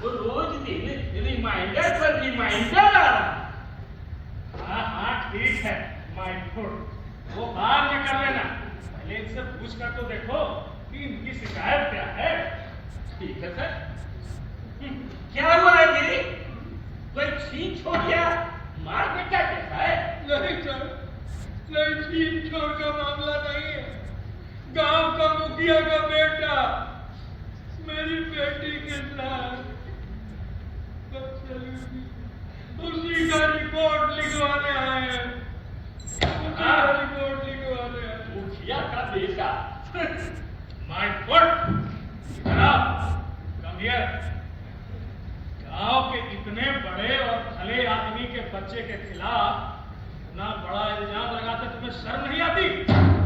वो रोज दिन रिमाइंडर पर रिमाइंडर आ रहा। हाँ हाँ ठीक है, माय फुट वो बाद में कर लेना, पहले इनसे पूछ कर तो देखो कि इनकी शिकायत क्या है। ठीक है सर। क्या हुआ है गिरी? कोई छीन छोड़ गया, मार बेटा कैसा है? नहीं सर, नहीं छीन छोड़ का मामला नहीं है। गांव का मुखिया का बेटा मेरी बेटी के साथ उसी का रिपोर्ट लिखवाने आए हैं। रिपोर्ट लिखवाने आए। मुखिया का बेटा? My foot, come here. गांव के इतने बड़े और भले आदमी के बच्चे के खिलाफ इतना बड़ा इल्जाम लगाते तुम्हें शर्म नहीं आती?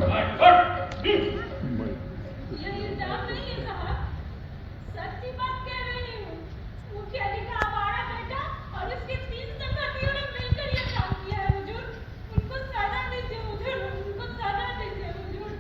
My foot. ये इल्जाम नहीं है साहब, सच्ची बात कह रही हूँ। मुखिया जी का आवारा बेटा और उसके 3 संगतियों ने मिलकर ये काम किया है हुजूर। उनको सजा दीजिए हुजूर, उनको सजा दीजिए हुजूर।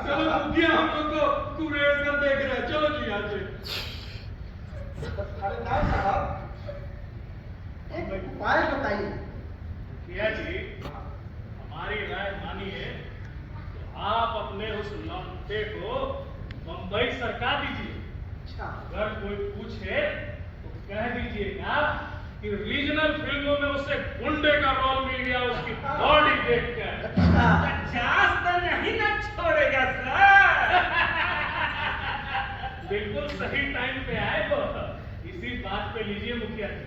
चलो मुखिया हम लोग को कुरेद कर देख रहे हैं। चलो जी यहाँ से। थानेदार साहब, एक उपाय बताइए। मुखिया जी, हमारी राय मानिए तो आप अपने उस लौटे को बंबई सरका दीजिए। अच्छा, अगर कोई पूछे तो कह दीजिएगा कि रीजनल फिल्मों में उसे गुंडे का रोल मिल गया उसकी बॉडी देखकर। 50 तो नहीं ना छोड़ेगा सर। बिल्कुल सही टाइम पे आए वो। इसी बात पे लीजिए मुखिया जी,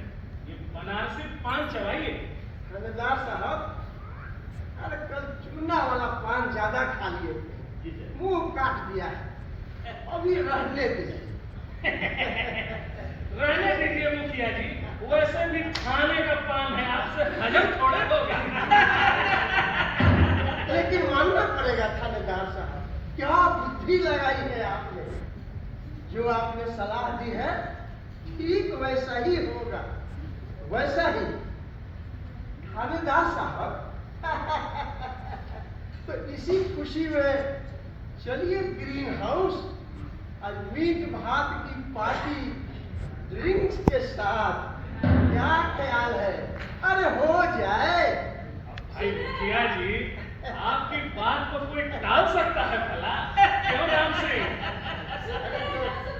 ये बनारसी पान चबाइए। थानेदार साहब, अरे कल चूना वाला पान ज्यादा खा लिए थे, मुंह काट दिया है, अभी रहने दीजिए। रहने दीजिए मुखिया जी, वैसे भी खाने का पान है, आपसे हजम थोड़े होगा। लेकिन मानना पड़ेगा थानेदार साहब, क्या बुद्धि लगाई है आपने। जो आपने सलाह दी है ठीक वैसा ही होगा, वैसा ही। थानेदार साहब, तो इसी खुशी में चलिए ग्रीन हाउस और मीट भात की पार्टी ड्रिंक्स के साथ, क्या ख्याल है? अरे हो जाए। भाई मुखिया जी, आपकी बात को कोई टाल सकता है भला? क्यों नाम से?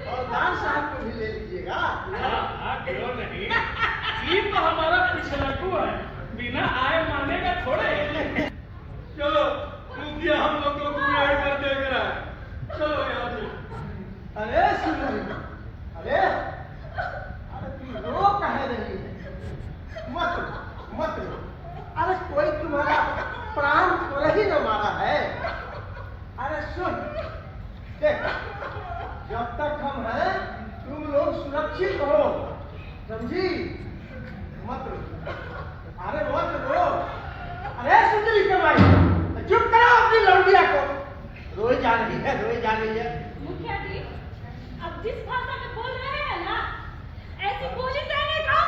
और दार साहब को भी ले लीजिएगा। हाँ हाँ, क्यों नहीं। ये तो हमारा पिछलकू है, बिना आए मानेगा थोड़े। चलो मुखिया हम लोग को कुरेद कर देख रहा है। चलो यहाँ से। अरे सुनो, अरे तू रो कह रही है? मत रो, मत रो। अरे कोई तुम्हारा प्राण थोड़ा ही न मारा है। अरे सुन, देख, जब तक हम हैं तुम लोग सुरक्षित हो, समझी? मत रो, अरे मत रो। अरे सुंदरी कमाई, चुप करो अपनी लौंडिया को। रोई जा रही है, रोई जा रही है। मुखिया जी, अब जिस भाषा में बोल रहे हैं ना, ऐसी बोली कहने का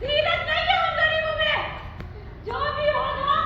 धीरज नहीं है हम गरीबों में। जो भी होगा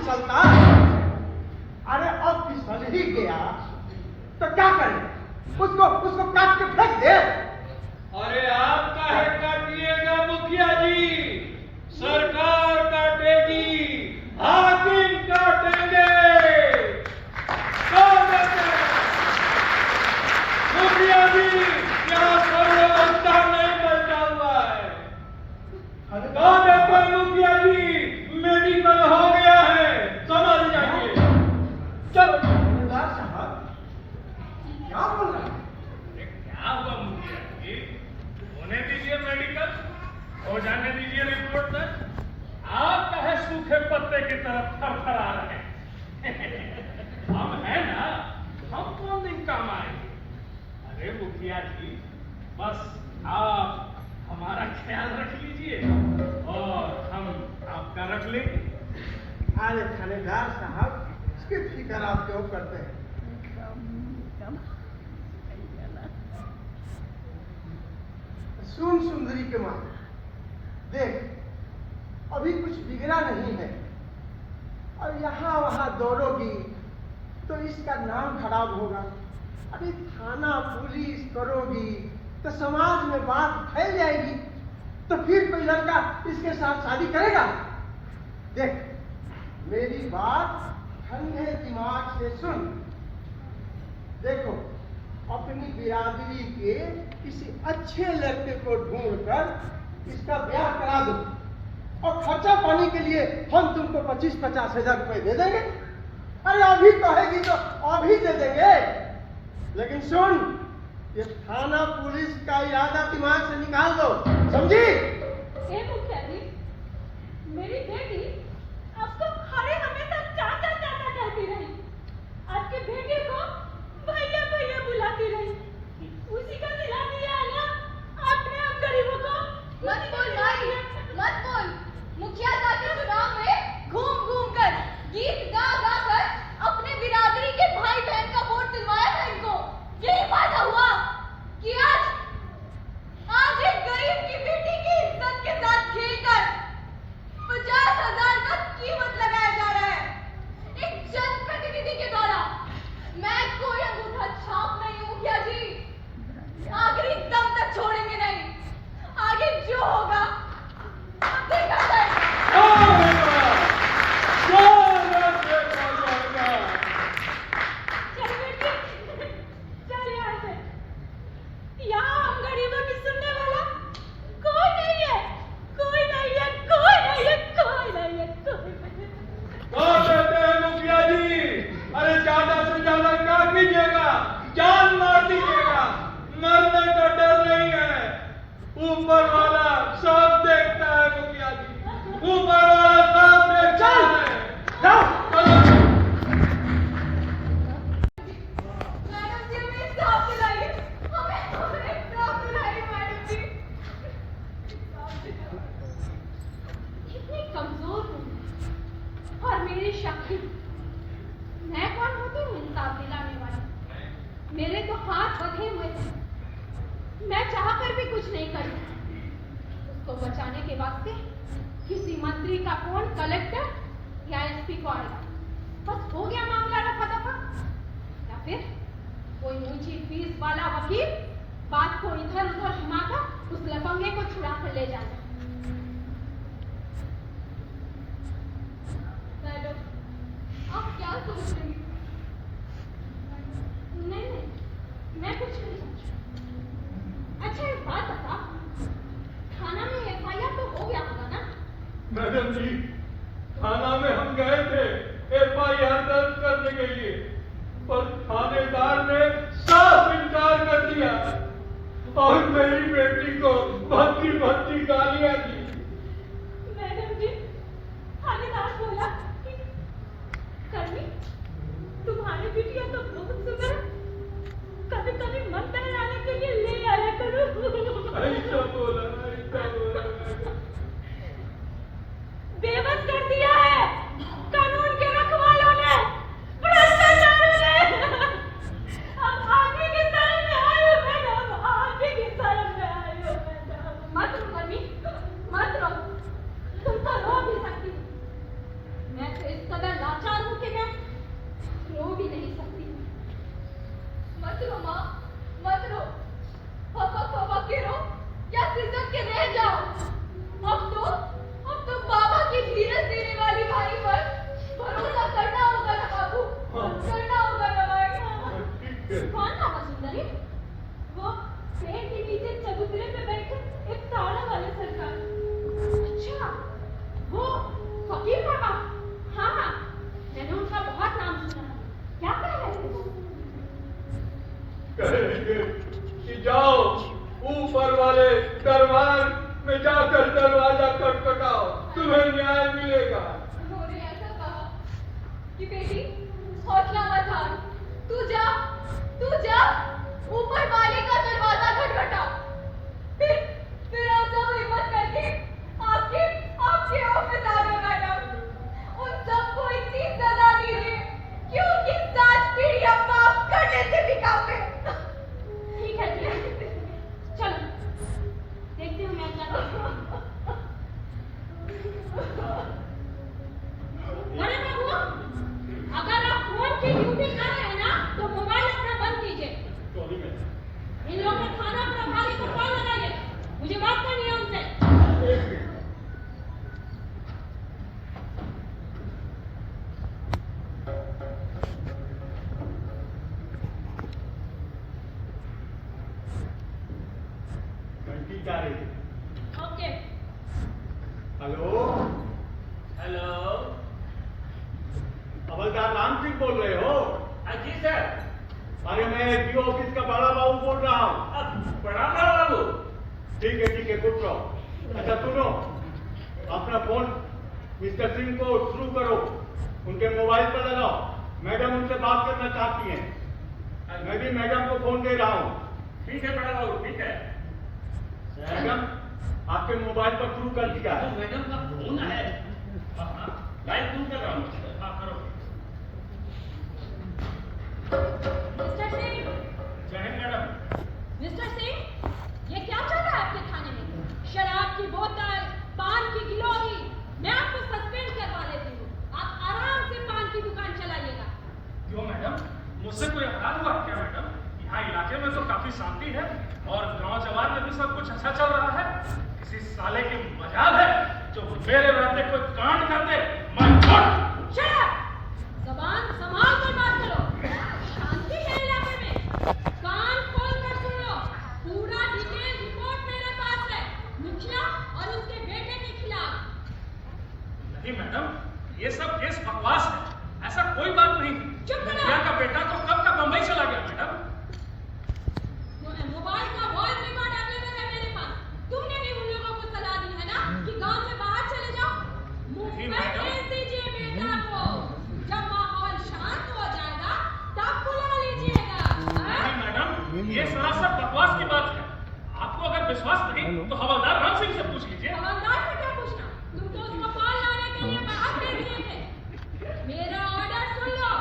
फिसलता। अरे अब फिसल ही गया तो क्या करें? उसको काट के फेंक दे। अरे आप काहे काटिएगा मुखिया जी? सरकार काटेगी, हाकिम काटेंगे। कौन कहते हैं? मुखिया जी, यहाँ सब व्यवस्था नहीं बचा हुआ है। कौन कहते हैं मुखिया जी? मेडिकल हो गया है, समझ जाइए। चलो थानेदार साहब क्या बोल रहे हैं? अरे क्या हुआ मुखिया जी? होने दीजिए मेडिकल, हो जाने दीजिए रिपोर्ट तक। आप कहे सूखे पत्ते की तरफ थरथरा रहे हैं। हम हैं ना, हम कौन दिन काम आएंगे? अरे मुखिया जी, बस आप हमारा ख्याल रख लीजिए और हम आपका रख लेंगे। अरे थानेदार साहब, इसकी फिक्र आप क्यों करते हैं? सुन सुंदरी के माँ, देख अभी कुछ बिगड़ा नहीं है और यहाँ वहाँ दौड़ोगी तो इसका नाम खराब होगा। अभी थाना पुलिस करोगी तो समाज में बात फैल जाएगी, तो फिर कोई लड़का इसके साथ शादी करेगा? देख मेरी बात ठंडे दिमाग से सुन। देखो अपनी बिरादरी के किसी अच्छे लड़के को ढूंढकर इसका ब्याह करा दो और खर्चा पानी के लिए हम तुमको 25-50 हजार रुपए दे देंगे। अरे अभी कहेगी तो अभी दे देंगे, लेकिन सुन ये थाना पुलिस का इरादा दिमाग से निकाल दो, समझी? हे मुखिया जी, मेरी बेटी आपको खड़े हमेशा चाचा चाचा कहती रही, आपके बेटे को भैया भैया बुलाती रही। उसी का सिला दिया है ना आपने हम गरीबों को। मत बोल भाई, मत बोल। मुखिया जाके चुनाव में घूम घूम कर गीत गा गा कर अपने बिरादरी के भाई बहन का वोट दिलवाया था इनको। यही फायदा हुआ कि आज एक गरीब की बेटी की इज्जत के साथ खेलकर 50,000 का कीमत लगाया जा रहा है एक जनप्रतिनिधि के द्वारा। मैं कोई अंगूठा छाप नहीं हूं मुखिया जी, आखिरी दम तक छोड़ेंगे नहीं। आगे जो होगा देखा जाएगा। चल बेटी, चल यहाँ से। यहाँ हम गरीबों की सुनने वाला कोई नहीं है, कोई नहीं है, कोई नहीं है, कोई नहीं है, कोई नहीं है। कौन कहते हैं मुखिया जी? अरे ज्यादा से ज्यादा क्या कीजिएगा, जान मार दीजिएगा, मरने का डर नहीं है। ऊपर वाला सब देखता है मुखिया जी, ऊपर वाला सब देखता है। जाओ मैडम जी हमें इंसाफ दिलाइए, हमें इंसाफ दिलाइए मैडम जी। इतनी कमजोर हूँ और मेरी शक्ति, मैं कौन होती हूँ इंसाफ दिलाने वाली? मेरे तो हाथ बंधे हुए थे, मैं चाहकर भी कुछ नहीं कर सकती। उसको बचाने के वास्ते किसी मंत्री का फोन कलेक्टर या एसपी को आएगा, बस हो गया मामला रफा दफा। या फिर कोई ऊंची फीस वाला वकील बात को इधर उधर घुमाकर उस लफंगे को छुड़ा कर ले जाना। मैडम आप क्या सोच रही हैं? नहीं, मैं कुछ नहीं सोच रही। अच्छा एक बात बता, थाना में एफआईआर तो हो गया होगा ना? मैडम जी थाना में हम गए थे एफआईआर दर्ज करने के लिए, पर थानेदार ने साफ इनकार कर दिया और मेरी बेटी को भद्दी भद्दी गालियां दी। मैडम जी, थानेदार बोला कि कर्मी तुम्हारी बिटिया तो बहुत सुंदर है, कभी कभी मन बहलाने के लिए ले आया करो। ऐसा बोला, ऐसा बोला। बेबस कर दिया है कानून के रखवालों ने, भ्रष्टाचारियों ने। अब आगे की शरण में आए हो मैडम, आगे की शरण में आए हो मैडम। मत रो कर्मी, कहेंगे कि जाओ ऊपर वाले दरबार में जाकर दरवाजा खटखटाओ, तुम्हें न्याय मिलेगा। उन्होंने ऐसा कहा कि बेटी हौसला मत हार, तू जा ऊपर वाले का दरवाजा खटखटा, फिर हम सब हिम्मत करके आपके ऑफिस आ गए मैडम। उन सबको इतनी सजा दीजिए कि उनकी 7 पीढ़ियां माफ करने से भी काफी। ठीक है जी, चलो देखते हैं मैं क्या करती हूँ। बड़े बाबू, अगर आप फोन की ड्यूटी कर रहे हैं ना तो मोबाइल अपना बंद कीजिए। इन लोगों के थाना प्रभारी को कॉल लगाइए, मुझे बात करनी है उनसे। घंटी जा रही है। ओके। Hello hello. हवलदार राम सिंह बोल रहे हो? हाँ जी सर। अरे मैं डीओ ऑफिस का बड़ा बाबू बोल रहा हूँ। प्रणाम बड़ा बाबू। ठीक है गुड रहो। अच्छा सुनो, अपना फोन मिस्टर सिंह को शुरू करो, उनके मोबाइल पर लगाओ, मैडम उनसे बात करना चाहती हैं। मैं भी मैडम को फोन दे रहा हूँ। ठीक है बड़ा बाबू, ठीक है। मैडम आपके मोबाइल पर शुरू कर दिया है। मैडम का फोन है। हाँ, लाइन दूर कर रहा हूँ। हाँ करो। मिस्टर सिंह, जय हिंद मैडम। मिस्टर सिंह, ये क्या चल रहा है आपके थाने में? शराब की बोतल, पान की गिलोरी, मैं आपको सस्पेंड करवा देती हूँ। आप आराम से पान की दुकान चलाइएगा। क्यों मैडम, मुझसे कोई अपराध हुआ क्या मैडम? यहाँ इलाके में तो काफी शांति है और गांव जवार में भी सब कुछ अच्छा चल रहा है। किसी साले की मजाल है जो मेरे रहते कोई कांड कर दे। Shut up! ज़बान संभाल कर बात करो। शांति है इलाके में। कान खोल कर सुन लो। पूरा डिटेल रिपोर्ट मेरे पास है, मुखिया और उसके बेटे के खिलाफ। नहीं मैडम, ये सब केस बकवास है, ऐसा कोई बात नहीं। चुप करो। मुखिया का बेटा तो कब का बंबई चला गया मैडम। मोबाइल का वॉइस रिकॉर्ड अवेलेबल है मेरे पास। तुमने भी उन लोगों को सलाह दी है ना कि गांव से बाहर चले जाओ। मुंह नहीं, पे मैडम। भेज दीजिए बेटा को। जब माहौल शांत हो जाएगा तब बुला लीजिएगा। हाँ? नहीं मैडम, ये सरासर बकवास की बात है। आपको अगर विश्वास नहीं तो हवलदार राम सिंह से पूछ लीजिए। हवलदार से क्या पूछना? तुम तो उसको पाल लाने के लिए बाहर भेज दिए थे। मेरा ऑर्डर सुन लो।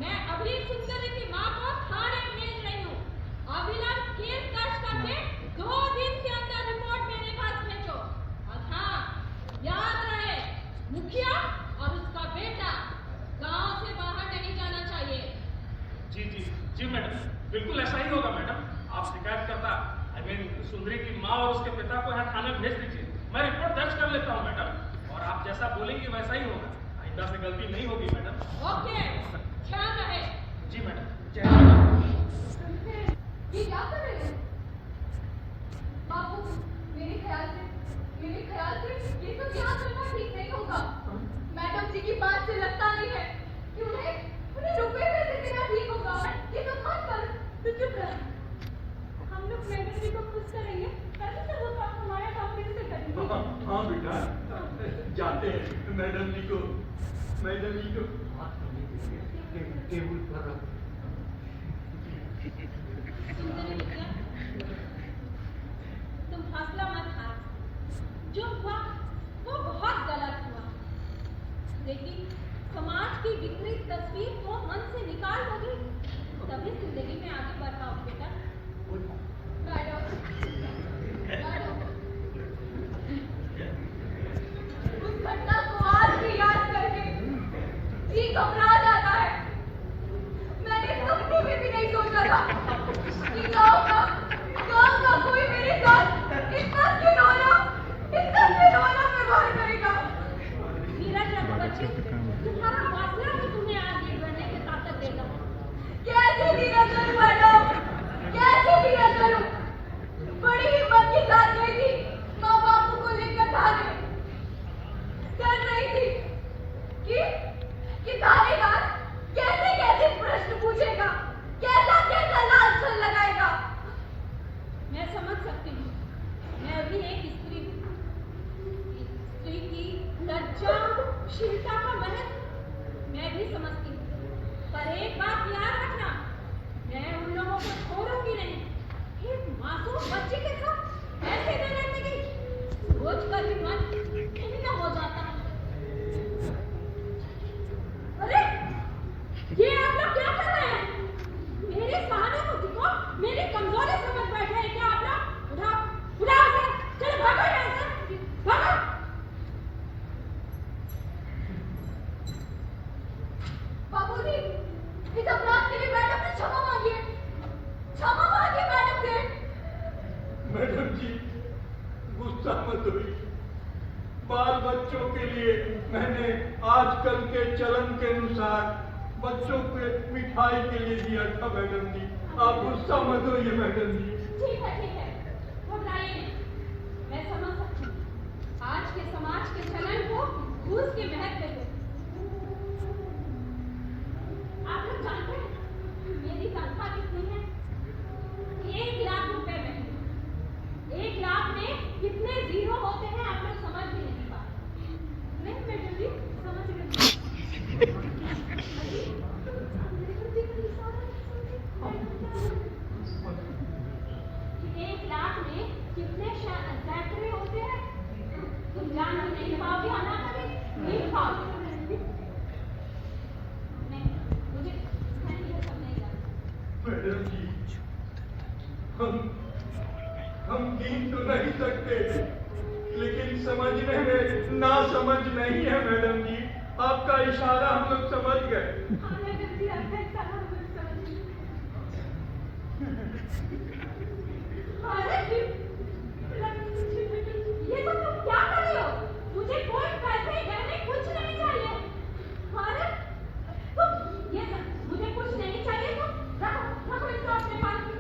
मैं अभी सुंदरी की माँ को थाने भेज रही हूँ। अविलंब केस दर्ज करके 2 दिन के अंदर रिपोर्ट मेरे पास भेजो। और हाँ, याद रहे, मुखिया और उसका बेटा गांव से बाहर नहीं जाना चाहिए। जी मैडम, बिल्कुल ऐसा ही होगा मैडम। आप शिकायत करता सुंदरी की माँ और उसके पिता को यहाँ थाने भेज दीजिए। मैं रिपोर्ट दर्ज कर लेता हूँ मैडम, और आप जैसा बोलेंगे वैसा ही होगा। आइंदा से गलती नहीं होगी मैडम। ओके, ध्यान रहे। जी मैडम, जय मैडम। ये क्या कर रहे हैं बाबू? मेरे ख्याल से ये सब यहाँ करना ठीक नहीं होगा। मैडम जी की बात से लगता नहीं है कि उन्हें रुपए पैसे देना ठीक होगा। ये सब मत कर। तो चुप रह। हम लोग मैडम जी को खुश करेंगे, तभी से वो काम हमारा काम फिर से करेंगे। हाँ बेटा, जाते हैं मैडम जी को हाथ करने के लिए टेबल पर रख। सुंदरी बिटिया, तुम हौसला मत हार। जो हुआ वो बहुत गलत हुआ, लेकिन समाज की विकृत तस्वीर को मन से निकाल दोगी तभी जिंदगी में आगे बढ़ पाओगे बेटा। मैडम, उस घटना को आज भी याद करके जी घबरा जाता है। मैंने सपने में भी नहीं सोचा था कि गाँव का कोई मेरे साथ इतना घिनौना व्यवहार करेगा। नीरज रखो बच्ची, तुम्हारा वासना भी तुम्हें आगे बढ़ने की ताकत देगा। कैसे धीरज करूं मैडम, कैसे धीरज करूं? बड़ी हिम्मत के साथ गई थी माँ बापू को लेकर थाने। डर रही थी कि थानेदार शीलता का महत्व मैं भी समझती हूँ, पर एक बात याद रखना, मैं उन लोगों को छोड़ूंगी नहीं। एक मासूम बच्चे के साथ ऐसे न रहने की सोच कर भी मन खिन्न हो जाता है। अरे ये आप लोग क्या कर रहे हैं? मेरी सहानुभूति को मेरी कमजोरी समझ बैठे हैं क्या आप लोग? उठाओ उसे, चलो भागो यहाँ से, भागो। बाबूजी, इस अपराध के लिए मैडम से क्षमा मांगिए मैडम से। मैडम जी, गुस्सा मत होइए। बाल बच्चों के लिए मैंने आजकल के चलन के अनुसार बच्चों को मिठाई के लिए दिया था मैडम जी। आप गुस्सा मत होइए मैडम जी। ठीक है, घबराइए नहीं, मैं समझ सकती हूँ। आज के समाज के चलन को घूस के महत्व देते। आप लोग जानते हैं मेरी तनख्वाह कितनी है? 1 लाख रुपए महीने। 1 लाख में कितने जीरो होते हैं आप लोग समझ भी नहीं पाते। नहीं मैडम जी, समझ गई। 1 लाख में कितने सैकड़े होते हैं? तुम जान भी नहीं पाओगे, आना कभी नहीं पाओगे। नहीं, मुझे मैं ये सब नहीं जानती। मैडम जी, हम गिन तो नहीं सकते, लेकिन समझने में ना समझ नहीं है मैडम जी। आपका इशारा हम लोग समझ गए। हाँ मैडम जी, आपका इशारा हम लोग समझ गए। अरे ये सब तुम क्या कर रहे हो? मुझे कोई पैसे गहने कुछ नहीं चाहिए। अरे तुम ये सब मुझे कुछ नहीं चाहिए, तुम रखो इसको अपने पास में।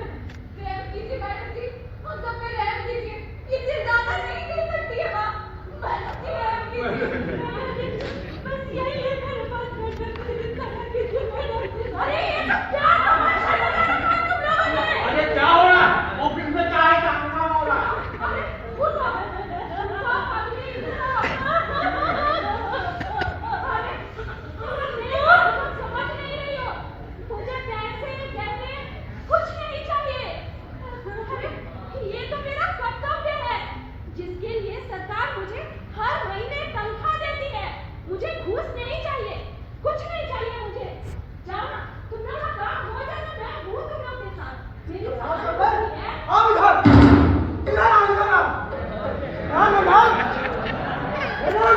रहम कीजिए मैडम जी, हम सब पे रहम कीजिए। इससे ज्यादा नहीं दे सकती है माँ। मैडम जी, रहम कीजिए। बस यही है मेरे पास मैडम। अरे ये सब क्या तमाशा लगा रखा है तुम लोगों ने? अरे क्या हो रहा है? ऑफिस में क्या है? क्या काम हो रहा है? अरे उठो, अरे मेरी बात तुम समझ नहीं रही हो। मुझे पैसे गहने कुछ नहीं चाहिए। अरे ये तो मेरा कर्तव्य है, जिसके लिए सरकार मुझे हर महीने तनख्वाह देती है। मुझे घूस नहीं चाहिए, कुछ नहीं चाहिए मुझे। जाओ ना, तुम लोग का काम हो जाए तो मैं हूँ तुम लोग के साथ। मेरी सहानुभूति है। आओ इधर, इधर आओ, इधर आओ। हाँ मैडम, मैडम,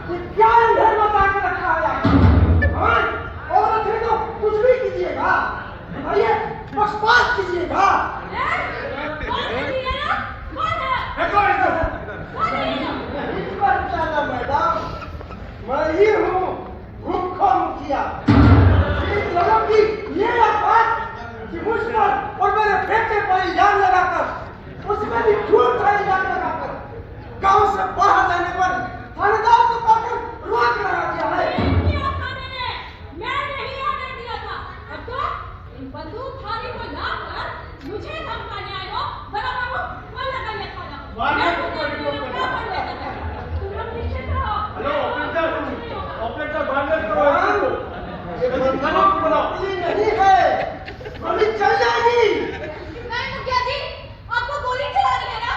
ये क्या अंधेर बता के रखा है यहाँ? हाँ, औरत है तो कुछ भी कीजिएगा, और ये पक्षपात कीजिएगा। कौन है ये ना? कौन है? देखो इधर, कौन है ये ना? इस पर ज्यादा मैडम, मैं ही हूँ भूखा मुखिया। इन लोगों की ये बात कि मुझ पर और मेरे बेटे पर इल्जाम लगाकर, उसमें भी झूठ का इल्जाम लगाकर गांव से बाहर जाने पर थानेदार को पाकर रोक लगा दिया है। किया थाने ने, मैं नहीं आने दिया था। अब तो इन बंदूकधारी को लाकर मुझे धमकाने आए हो। बराबर हो, कौन लगाइए थाना? मारने को मैं कोई तुम्हें रोक क्या कर लेता है? तुम लोग निश्चित रहो। हेलो ऑफिसर, ऑपरेटर भांडे करो भगवान, ये बंधनों की नौकरी नहीं है, गोली चल जाएगी। नहीं मुखिया जी, आपको गोली चलानी है ना?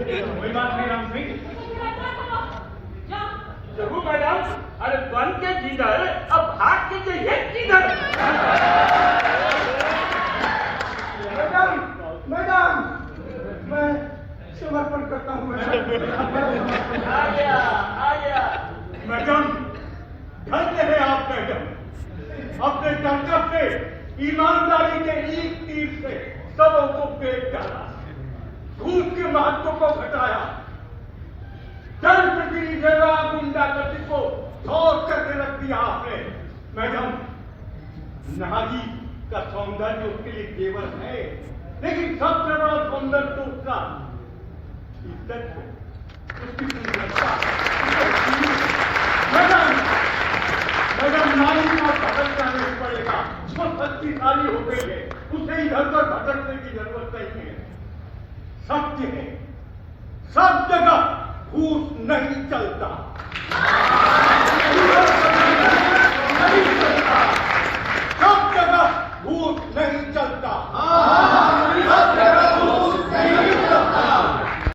कोई बात नहीं राम सिंह। जा जरूर मैडम। अरे बन के किधर, अब भाग के जाइए किधर? मैडम, मैडम, मैं समर्पण करता हूँ मैडम। आ गया। मैडम, धन्य है आप मैडम। अपने ताकत से, ईमानदारी के एक तीर से सबों को पेट डाला, घूस के महत्व को घटाया, जनप्रतिनिधि सेवा गुंडागर्दी को धौस करके रख दिया आपने। मैडम, नारी का सौंदर्य उसके लिए केवल है, लेकिन सबसे बड़ा सौंदर्य तो उसका इज्जत है, उसकी सुंदरता। मैडम, नारी को भटकना नहीं पड़ेगा, वो शक्तिशाली हो गई है, उसे इधर उधर भटकने की जरूरत नहीं है। सत्य है, सब जगह घूस नहीं चलता।